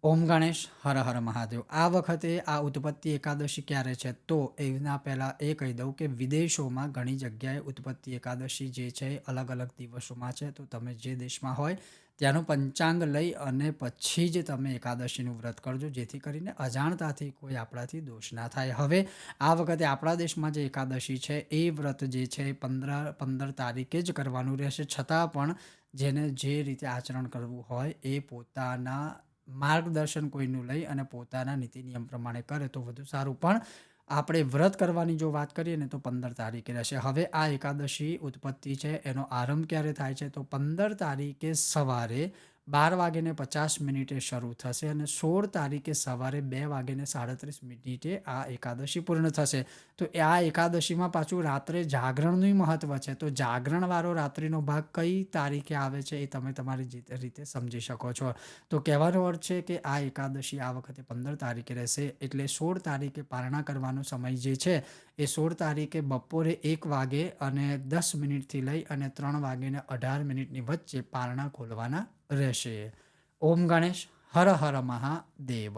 ઓમ ગણેશ હર હર મહાદેવ. આ વખતે આ ઉત્પત્તિ એકાદશી ક્યારે છે? તો એના પહેલાં એ કહી દઉં કે વિદેશોમાં ઘણી જગ્યાએ ઉત્પત્તિ એકાદશી જે છે એ અલગ અલગ દિવસોમાં છે. તો તમે જે દેશમાં હોય ત્યાંનું પંચાંગ લઈ અને પછી જ તમે એકાદશીનું વ્રત કરજો, જેથી કરીને અજાણતાથી કોઈ આપણાથી દોષ ના થાય. હવે આ વખતે આપણા દેશમાં જે એકાદશી છે એ વ્રત જે છે એ 15 તારીખે જ કરવાનું રહેશે. છતાં પણ જેને જે રીતે આચરણ કરવું હોય એ પોતાના માર્ગદર્શન કોઈનું લઈ અને પોતાના નીતિ નિયમ પ્રમાણે કરે તો વધુ સારું. પણ આપણે વ્રત કરવાની જો વાત કરીએ ને તો 15 તારીખે રહેશે. હવે આ એકાદશી ઉત્પત્તિ છે એનો આરંભ ક્યારે થાય છે? તો 15 તારીખે સવારે 12:50 શરૂ થશે અને 16 તારીખે સવારે 2:37 આ એકાદશી પૂર્ણ થશે. તો આ એકાદશીમાં પાછું રાત્રે જાગરણનું મહત્વ છે. તો જાગરણવાળો રાત્રિનો ભાગ કઈ તારીખે આવે છે એ તમે તમારી રીતે સમજી શકો છો. તો કહેવાનો અર્થ છે કે આ એકાદશી આ વખતે 15 તારીખે રહેશે. એટલે 16 તારીખે પારણા કરવાનો સમય જે છે એ 16 તારીખે બપોરે 1:10 લઈ અને 3:18 વચ્ચે પારણા ખોલવાના રહેશે. ઓમ ગણેશ હર હર મહાદેવ.